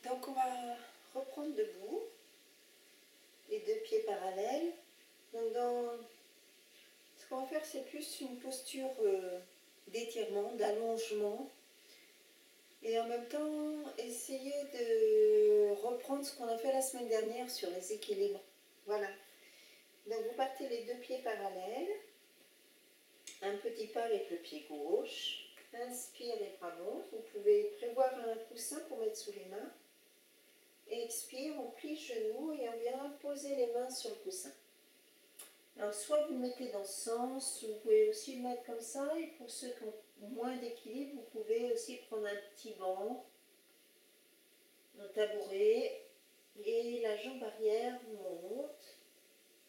Donc on va reprendre debout, les deux pieds parallèles. Donc ce qu'on va faire, c'est plus une posture d'étirement, d'allongement. Et en même temps, essayer de reprendre ce qu'on a fait la semaine dernière sur les équilibres. Voilà. Donc vous partez les deux pieds parallèles. Un petit pas avec le pied gauche. Inspire, les bras montent. Vous pouvez prévoir un coussin pour mettre sous les mains. Expire, on plie le genou et on vient poser les mains sur le coussin. Alors soit vous le mettez dans ce sens, vous pouvez aussi le mettre comme ça. Et pour ceux qui ont moins d'équilibre, vous pouvez aussi prendre un petit banc, un tabouret, et la jambe arrière monte.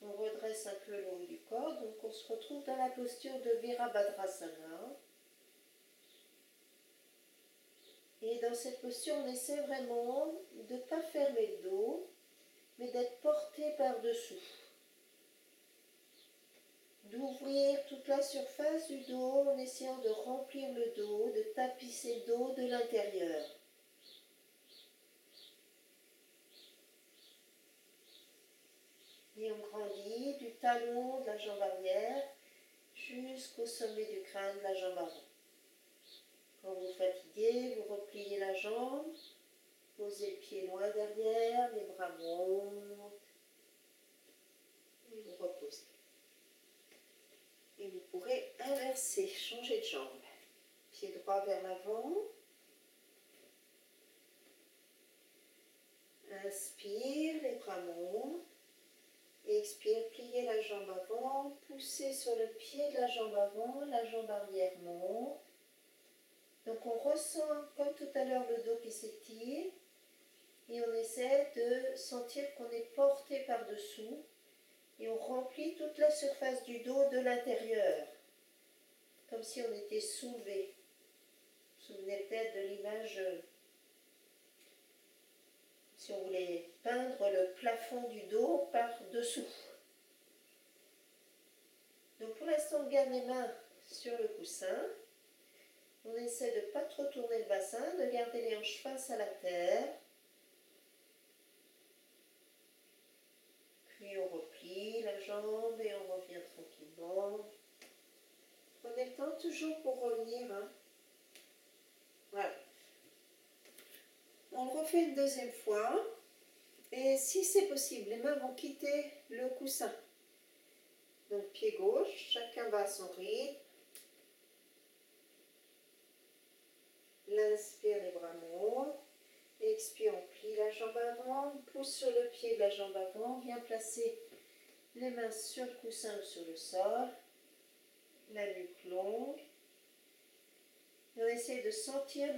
On redresse un peu le haut du corps, donc on se retrouve dans la posture de Virabhadrasana. Et dans cette posture, on essaie vraiment de ne pas fermer le dos, mais d'être porté par-dessous. D'ouvrir toute la surface du dos en essayant de remplir le dos, de tapisser le dos de l'intérieur. Et on grandit du talon de la jambe arrière jusqu'au sommet du crâne de la jambe avant. Quand vous fatiguez, vous repliez la jambe, posez le pied loin derrière, les bras montent, et vous reposez. Et vous pourrez inverser, changer de jambe. Pied droit vers l'avant. Inspire, les bras montent. Expire, pliez la jambe avant, poussez sur le pied de la jambe avant, la jambe arrière monte. Donc on ressent, comme tout à l'heure, le dos qui s'étire. Et on essaie de sentir qu'on est porté par-dessous. Et on remplit toute la surface du dos de l'intérieur. Comme si on était soulevé. Vous vous souvenez peut-être de l'image, si on voulait peindre le plafond du dos par-dessous. Donc pour l'instant, on garde les mains sur le coussin. On essaie de ne pas trop tourner le bassin, de garder les hanches face à la terre. Puis on replie la jambe et on revient tranquillement. Prenez le temps toujours pour revenir. Voilà. On le refait une deuxième fois. Et si c'est possible, les mains vont quitter le coussin. Donc pied gauche, chacun va à son rythme. L'inspire, les bras montent. Expire, on plie la jambe avant, on pousse sur le pied de la jambe avant, on vient placer les mains sur le coussin ou sur le sol, la nuque longue. Et on essaie de sentir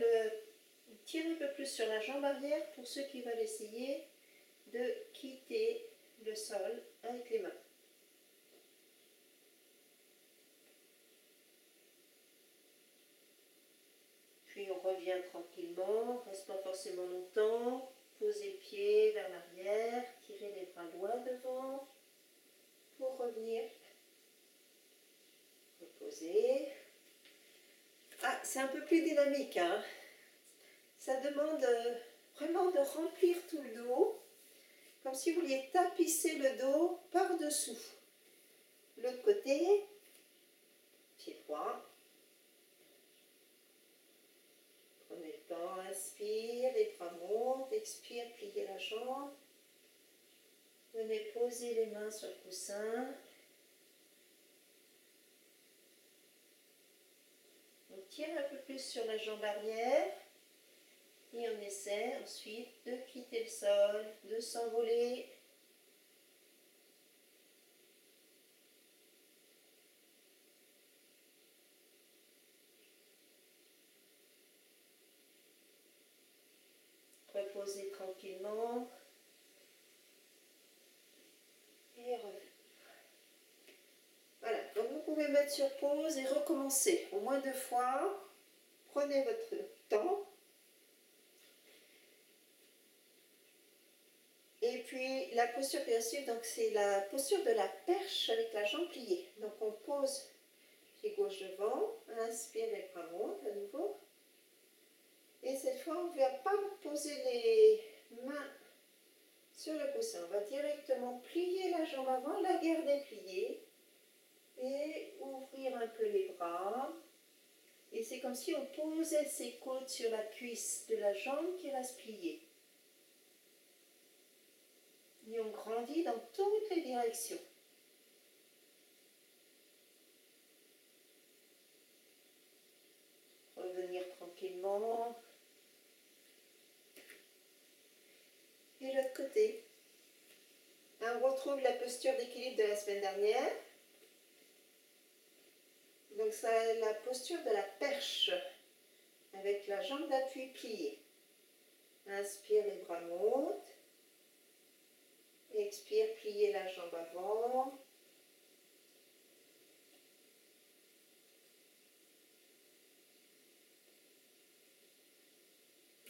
tire un peu plus sur la jambe arrière pour ceux qui veulent essayer de quitter le sol avec les mains. Puis on revient tranquillement, on ne reste pas forcément longtemps. Posez le pied vers l'arrière, tirez les bras loin devant pour revenir. Reposer. Ah, c'est un peu plus dynamique, hein. Ça demande vraiment de remplir tout le dos, comme si vous vouliez tapisser le dos par-dessous. L'autre côté, pied droit. Prenez le temps, inspire, les bras montent, expire, pliez la jambe. Venez poser les mains sur le coussin. On tire un peu plus sur la jambe arrière. Et on essaie ensuite de quitter le sol, de s'envoler. Reposez tranquillement. Et revenez. Voilà, donc vous pouvez mettre sur pause et recommencer au moins 2 fois. Prenez votre temps. Et puis la posture qui va suivre, donc c'est la posture de la perche avec la jambe pliée. Donc on pose pied gauche devant, inspire, les bras montent à nouveau. Et cette fois, on ne va pas poser main sur le coussin. On va directement plier la jambe avant, la garder pliée et ouvrir un peu les bras. Et c'est comme si on posait ses côtes sur la cuisse de la jambe qui reste pliée. Et on grandit dans toutes les directions. Revenir tranquillement. Et l'autre côté. On retrouve la posture d'équilibre de la semaine dernière. Donc c'est la posture de la perche avec la jambe d'appui pliée. Inspire, les bras montent. Expire, pliez la jambe avant.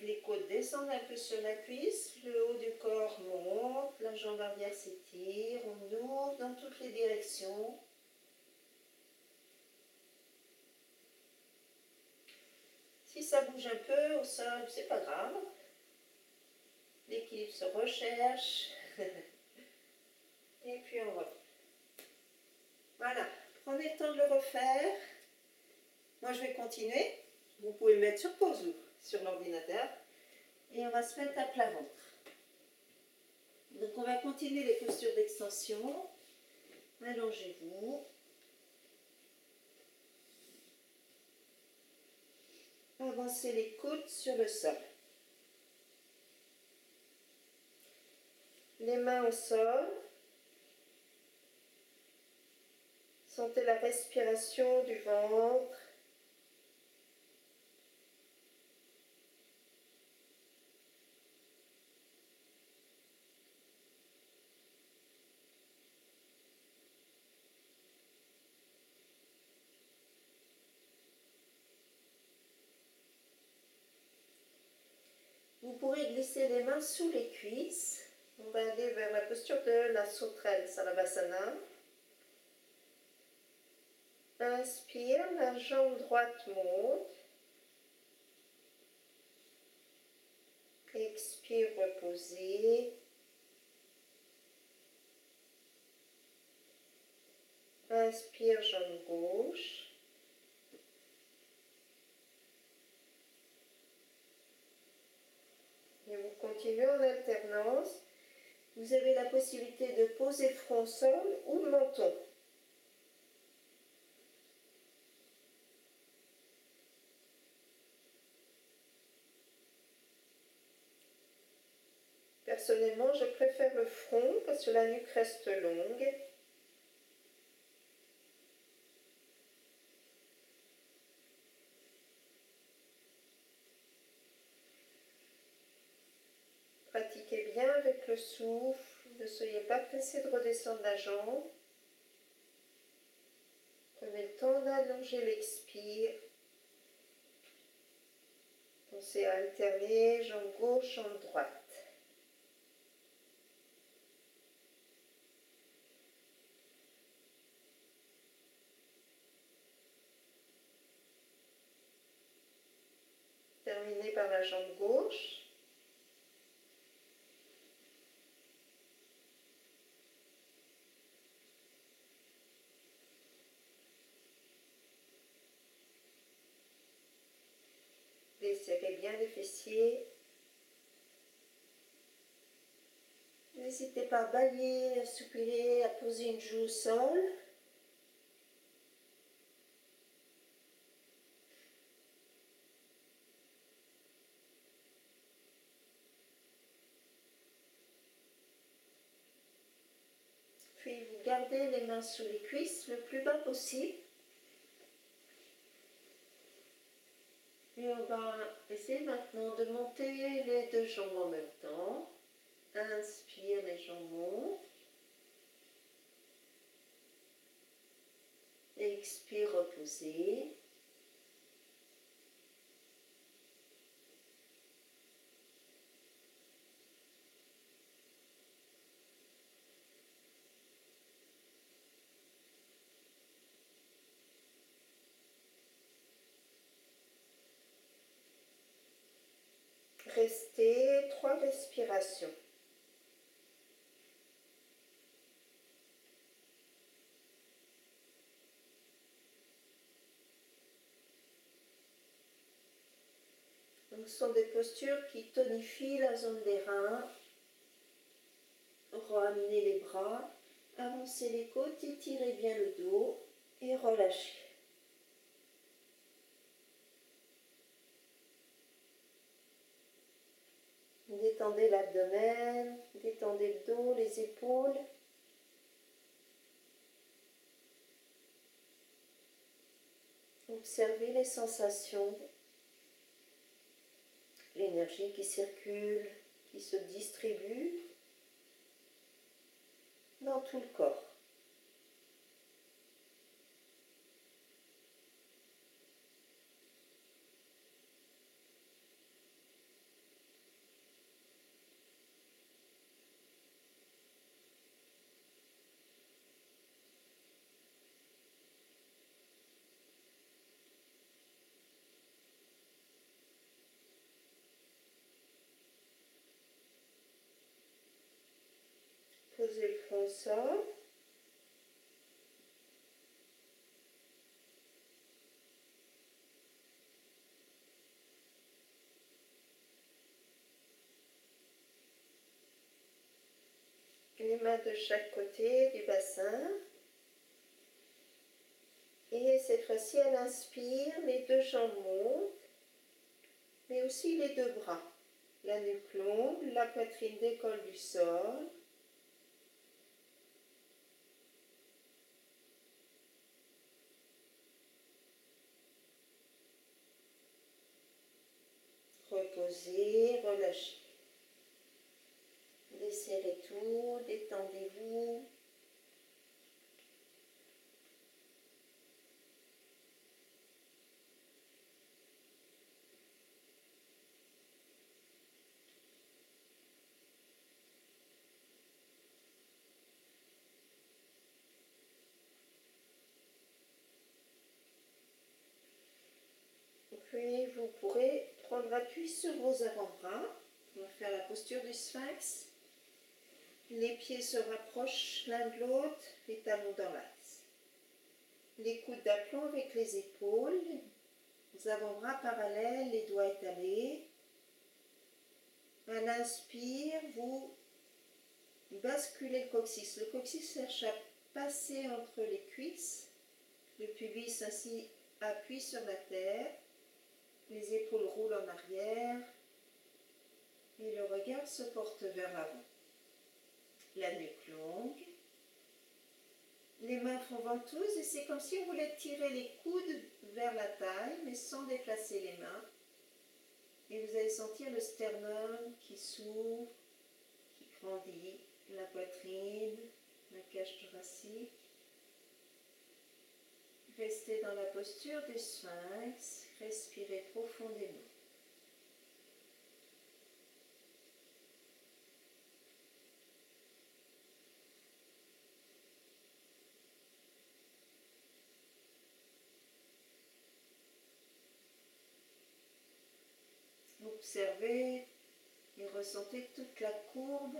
Les côtes descendent un peu sur la cuisse, le haut du corps monte, la jambe arrière s'étire, on ouvre dans toutes les directions. Si ça bouge un peu au sol, c'est pas grave. L'équilibre se recherche. Et puis on va. Voilà, prenez le temps de le refaire. Moi je vais continuer. Vous pouvez le mettre sur pause ou sur l'ordinateur. Et on va se mettre à plat ventre. Donc on va continuer les postures d'extension. Allongez-vous. Avancez les coudes sur le sol. Les mains au sol. Sentez la respiration du ventre. Vous pourrez glisser les mains sous les cuisses. On va aller vers la posture de la sauterelle, Savasana. Inspire, la jambe droite monte. Expire, reposez. Inspire, jambe gauche. Et vous continuez en alternance. Vous avez la possibilité de poser front au sol ou le menton. Personnellement, je préfère le front parce que la nuque reste longue. Pratiquez bien avec le souffle. Ne soyez pas pressé de redescendre la jambe. Prenez le temps d'allonger l'expire. Pensez à alterner jambe gauche, jambe droite. Terminez par la jambe gauche. Serrez bien les fessiers. N'hésitez pas à balayer, à soupirer, à poser une joue au sol. Puis vous gardez les mains sous les cuisses le plus bas possible. Et on va essayer maintenant de monter les deux jambes en même temps. Inspire, les jambes montent. Expire, reposez. Restez 3 respirations. Donc, ce sont des postures qui tonifient la zone des reins. Ramenez les bras, avancez les côtes, étirez bien le dos et relâchez. Détendez l'abdomen, détendez le dos, les épaules. Observez les sensations, l'énergie qui circule, qui se distribue dans tout le corps. Posez le front au sol. Les mains de chaque côté du bassin. Et cette fois-ci, elle inspire, les 2 jambes montent, mais aussi les 2 bras. La nuque longue, la poitrine décolle du sol. Reposez, relâchez. Desserrez tout, détendez-vous. Puis vous pourrez prendre appui sur vos avant-bras. On va faire la posture du sphinx. Les pieds se rapprochent l'un de l'autre, les talons dans l'axe. Les coudes d'aplomb avec les épaules, les avant-bras parallèles, les doigts étalés. À l'inspire, vous basculez le coccyx. Le coccyx cherche à passer entre les cuisses. Le pubis ainsi appuie sur la terre. Les épaules roulent en arrière. Et le regard se porte vers l'avant. La nuque longue. Les mains font ventouse et c'est comme si on voulait tirer les coudes vers la taille, mais sans déplacer les mains. Et vous allez sentir le sternum qui s'ouvre, qui grandit, la poitrine, la cage thoracique. Restez dans la posture du sphinx, respirez profondément. Observez et ressentez toute la courbe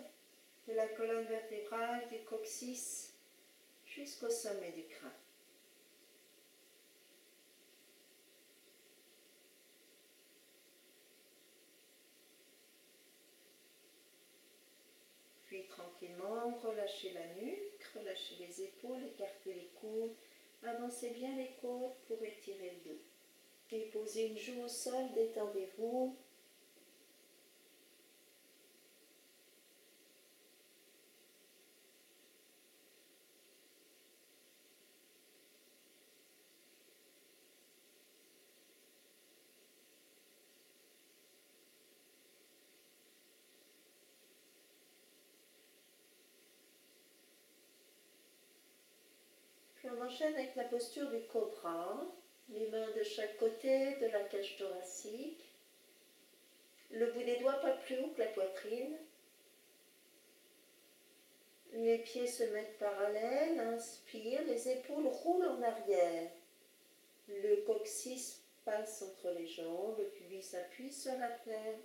de la colonne vertébrale, du coccyx, jusqu'au sommet du crâne. Puis tranquillement, relâchez la nuque, relâchez les épaules, écartez les coudes, avancez bien les côtes pour étirer le dos. Et posez une joue au sol, détendez-vous. Puis on enchaîne avec la posture du cobra, les mains de chaque côté de la cage thoracique, le bout des doigts pas plus haut que la poitrine, les pieds se mettent parallèles, inspire, les épaules roulent en arrière, le coccyx passe entre les jambes, le pubis s'appuie sur la terre,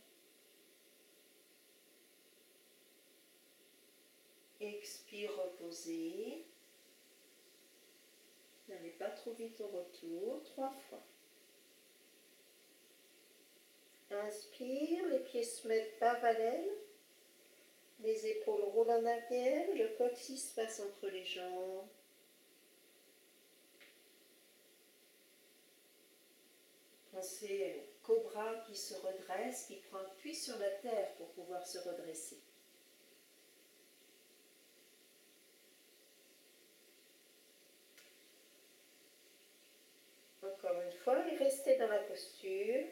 Expire, reposez. N'allez pas trop vite au retour. 3 fois. Inspire, les pieds se mettent parallèles. Les épaules roulent en arrière. Le coccyx passe entre les jambes. Pensez au cobra qui se redresse, qui prend appui sur la terre pour pouvoir se redresser. Encore une fois, et restez dans la posture.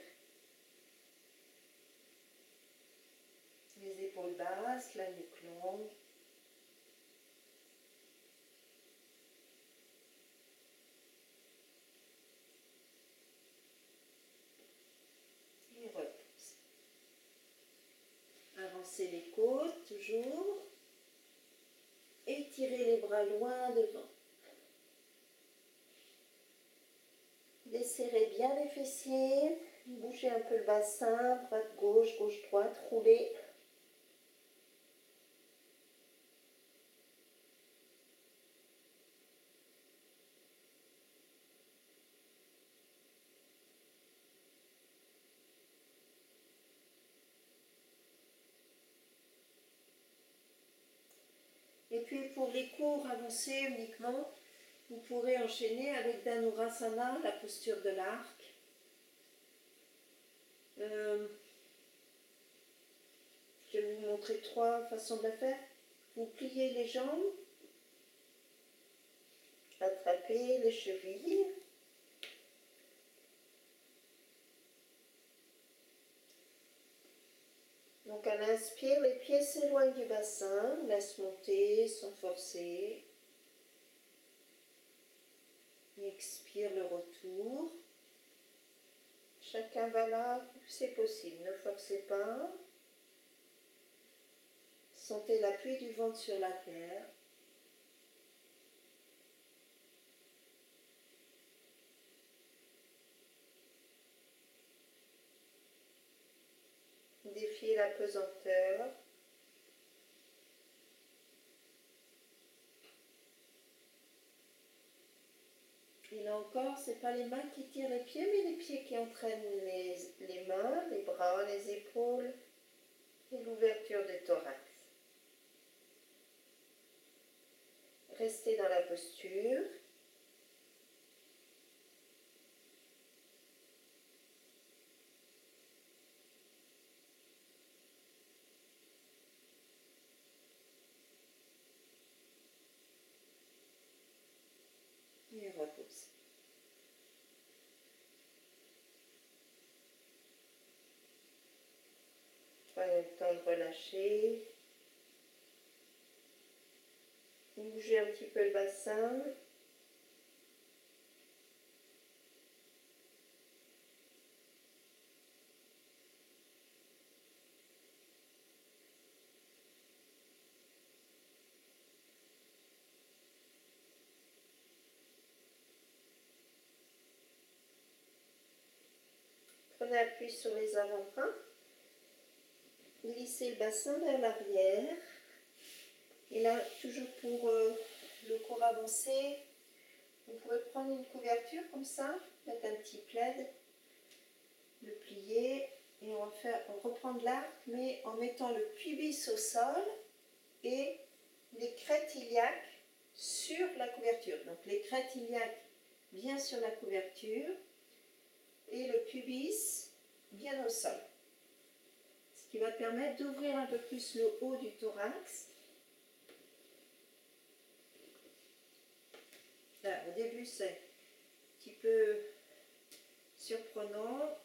Les épaules basses, la nuque longue. Et repose. Avancez les côtes, toujours. Étirez les bras loin devant. Desserrez bien les fessiers. Bougez un peu le bassin, droite-gauche, gauche-droite, roulez. Et puis pour les cours avancés uniquement, vous pourrez enchaîner avec Dhanurasana, la posture de l'arc. Je vais vous montrer 3 façons de la faire. Vous pliez les jambes, attrapez les chevilles. Donc à l'inspire, les pieds s'éloignent du bassin, laisse monter sans forcer. Expire le retour. Chacun va là où c'est possible, ne forcez pas. Sentez l'appui du ventre sur la terre. Défiez la pesanteur. Et là encore, ce n'est pas les mains qui tirent les pieds, mais les pieds qui entraînent les mains, les bras, les épaules et l'ouverture du thorax. Restez dans la posture. Et repose. Prenez le temps de relâcher. Bougez un petit peu le bassin. Prenez appui sur les avant-bras. Glissez le bassin vers l'arrière. Et là, toujours pour le cours avancé, vous pouvez prendre une couverture comme ça, mettre un petit plaid, le plier et on reprend l'arc, mais en mettant le pubis au sol et les crêtes iliaques sur la couverture. Donc les crêtes iliaques bien sur la couverture et le pubis bien au sol. Ce qui va permettre d'ouvrir un peu plus le haut du thorax. Là, au début, c'est un petit peu surprenant.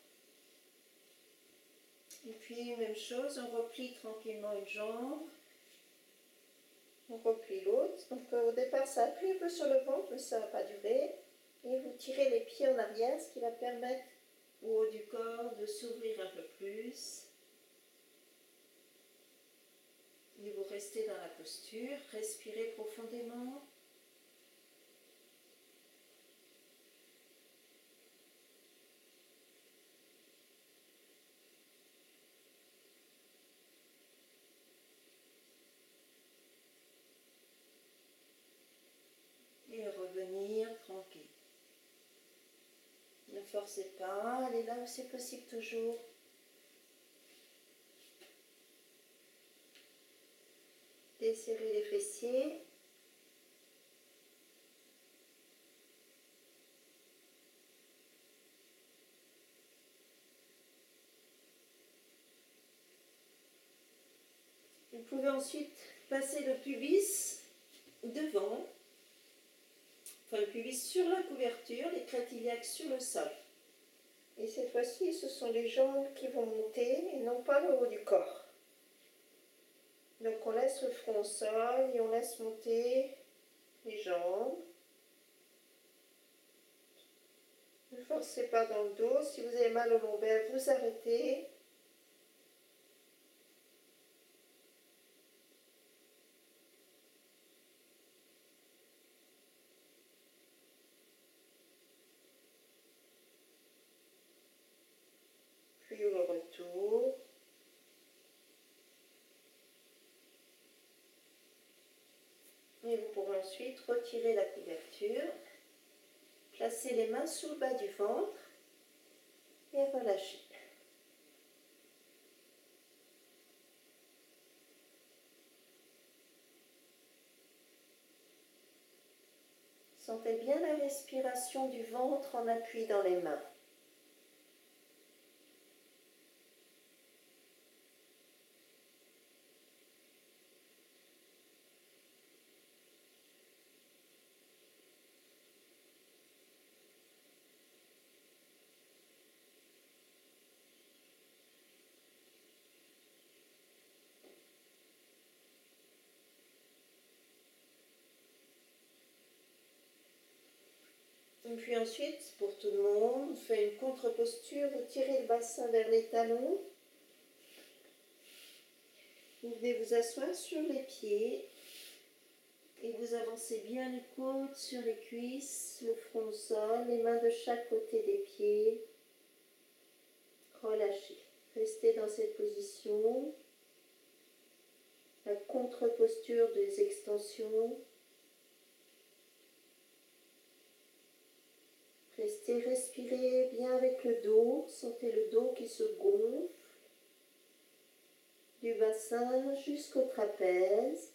Et puis, même chose, on replie tranquillement une jambe. On replie l'autre. Donc, au départ, ça appuie un peu sur le ventre, mais ça ne va pas durer. Et vous tirez les pieds en arrière, ce qui va permettre au haut du corps de s'ouvrir un peu plus. Et vous restez dans la posture, respirez profondément. forcez pas, allez là où c'est possible toujours. Desserrez les fessiers. Vous pouvez ensuite passer le pubis devant, enfin le pubis sur la couverture, les crêtes iliaques sur le sol. Et cette fois-ci, ce sont les jambes qui vont monter et non pas le haut du corps. Donc on laisse le front au sol et on laisse monter les jambes. Ne forcez pas dans le dos. Si vous avez mal au lombaire, vous arrêtez. Puis au retour. Et vous pourrez ensuite retirer la couverture, placer les mains sous le bas du ventre et relâcher. Sentez bien la respiration du ventre en appui dans les mains. Et puis ensuite, pour tout le monde, on fait une contre-posture, vous tirez le bassin vers les talons. Vous venez vous asseoir sur les pieds et vous avancez bien les côtes sur les cuisses, le front au sol, les mains de chaque côté des pieds. Relâchez. Restez dans cette position. La contre-posture des extensions. Restez, respirez bien avec le dos. Sentez le dos qui se gonfle. Du bassin jusqu'au trapèze.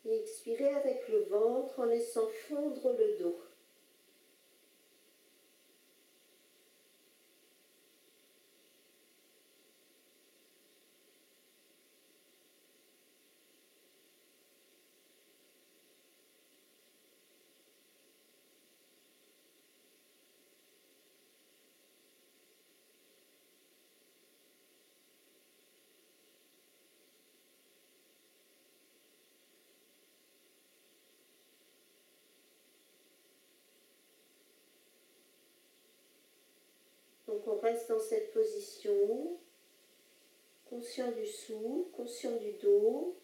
Et expirez avec le ventre en laissant fondre le dos. Donc on reste dans cette position, conscient du souffle, conscient du dos.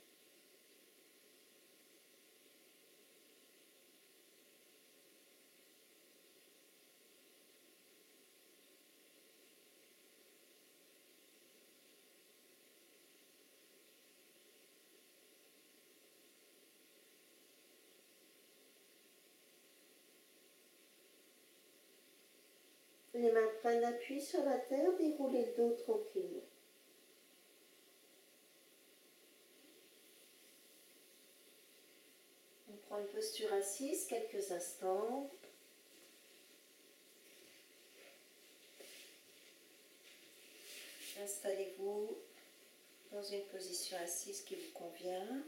Les mains prennent appui sur la terre, déroulez le dos tranquillement. On prend une posture assise quelques instants. Installez-vous dans une position assise qui vous convient.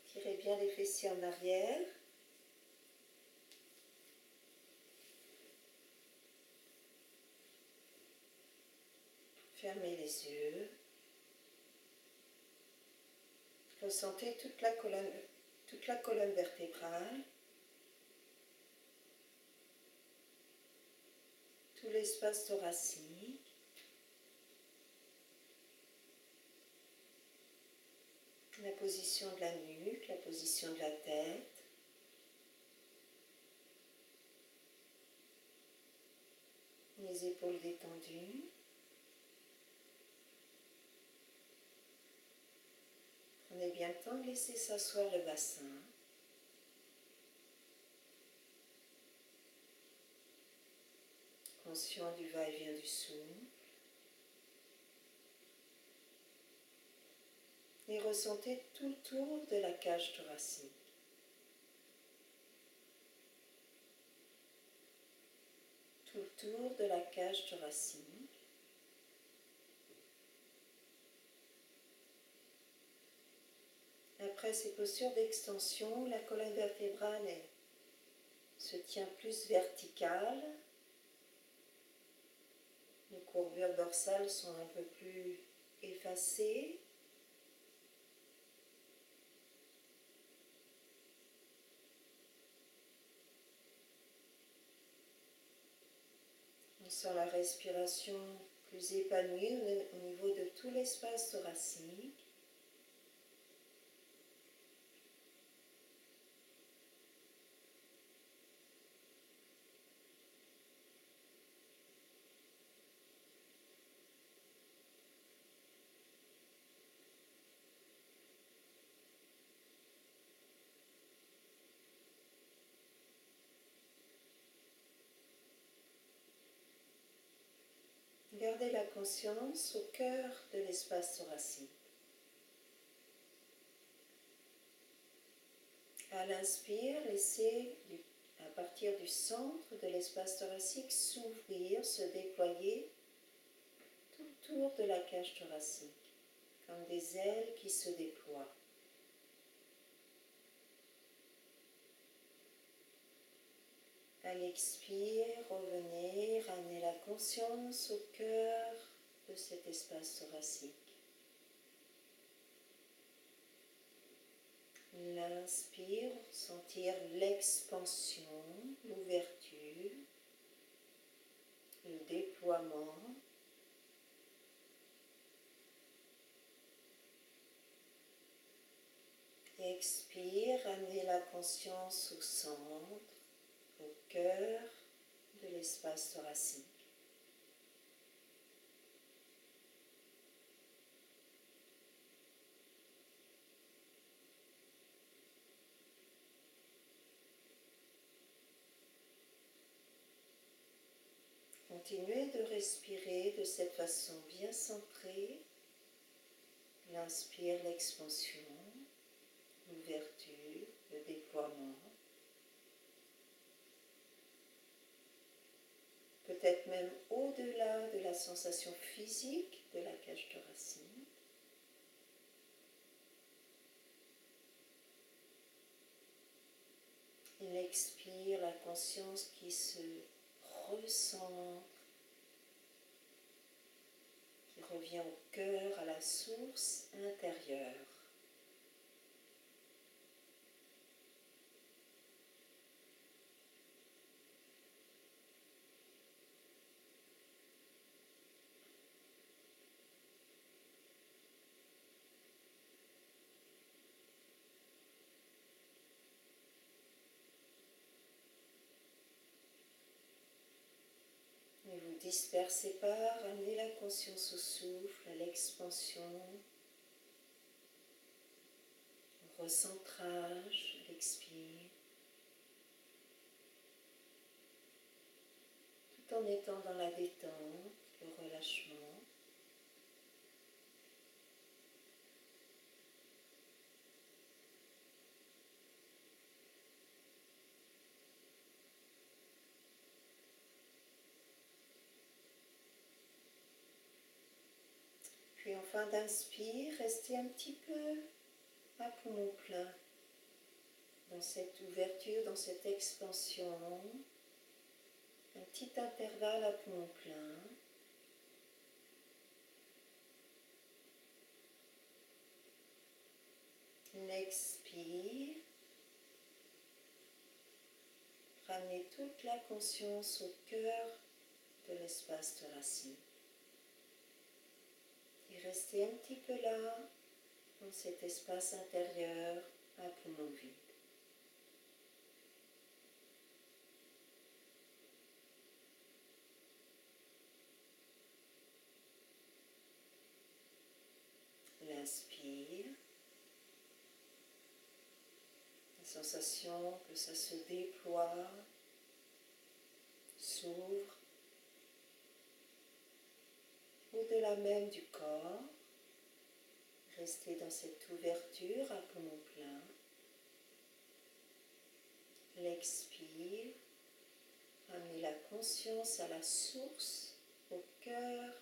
Tirez bien les fessiers en arrière. Fermez les yeux. Ressentez toute la colonne vertébrale. Tout l'espace thoracique. La position de la nuque, la position de la tête. Les épaules détendues. bien le temps de laisser s'asseoir le bassin. Conscient du va-et-vient du souffle. Et ressentez tout le tour de la cage thoracique. Tout le tour de la cage thoracique. Après ces postures d'extension, la colonne vertébrale se tient plus verticale. Les courbures dorsales sont un peu plus effacées. On sent la respiration plus épanouie au niveau de tout l'espace thoracique. Gardez la conscience au cœur de l'espace thoracique. À l'inspire, laissez à partir du centre de l'espace thoracique s'ouvrir, se déployer tout autour de la cage thoracique, comme des ailes qui se déploient. À l'expire, revenez, ramenez la conscience au cœur de cet espace thoracique. L'inspire, sentir l'expansion, l'ouverture, le déploiement. Expire, ramenez la conscience au centre, au cœur de l'espace thoracique. Continuez de respirer de cette façon bien centrée. L'inspire, l'expansion, l'ouverture, le déploiement. Peut-être même au-delà de la sensation physique de la cage thoracique. Il expire la conscience qui se recentre, qui revient au cœur, à la source intérieure. Ne vous dispersez pas, ramenez la conscience au souffle, à l'expansion, au recentrage, à l'expire, tout en étant dans la détente, le relâchement. Puis en fin d'inspire, restez un petit peu à poumon plein, dans cette ouverture, dans cette expansion, un petit intervalle à poumon plein. L'expire, ramenez toute la conscience au cœur de l'espace thoracique. Et restez un petit peu là, dans cet espace intérieur à poumon vide. L'inspire, La sensation que ça se déploie, s'ouvre, au-delà même du corps. Restez dans cette ouverture à poumon plein. L'expire, amenez la conscience à la source, au cœur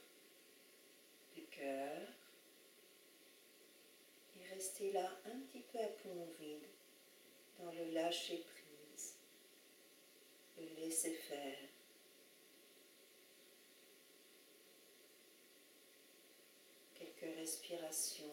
du cœur. Et restez là un petit peu à poumon vide, dans le lâcher prise, le laisser faire. Quelques respirations.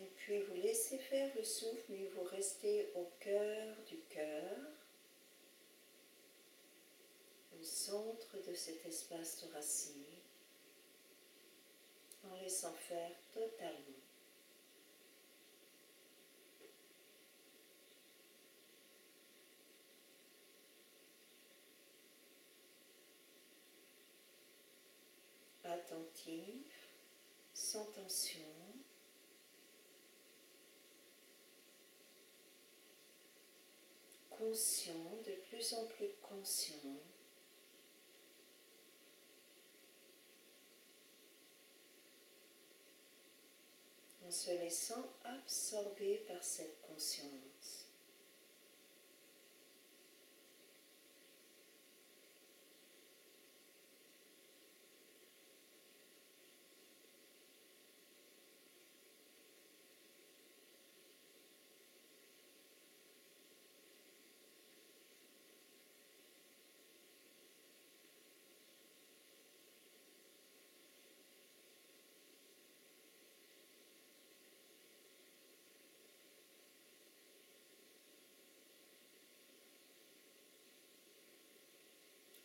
Et puis vous laissez faire le souffle, mais vous restez au cœur du cœur, au centre de cet espace thoracique, en laissant faire totalement. Attentif, sans tension. Conscient, de plus en plus conscient. En se laissant absorber par cette conscience.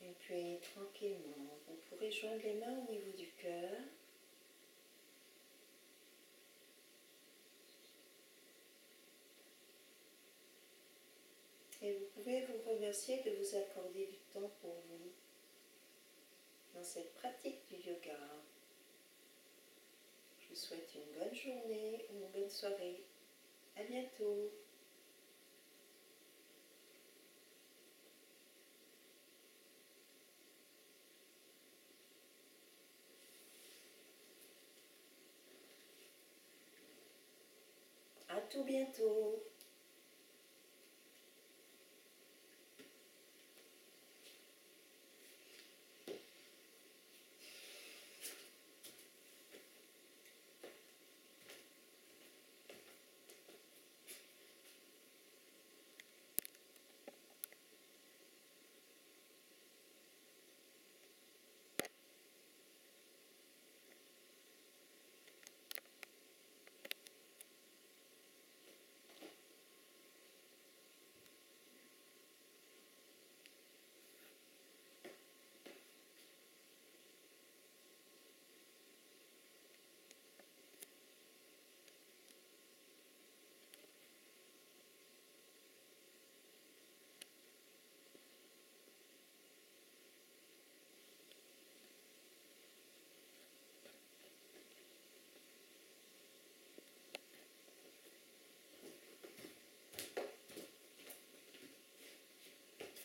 Et puis tranquillement, vous pourrez joindre les mains au niveau du cœur. Et vous pouvez vous remercier de vous accorder du temps pour vous dans cette pratique du yoga. Je vous souhaite une bonne journée ou une bonne soirée. À bientôt. À tout bientôt.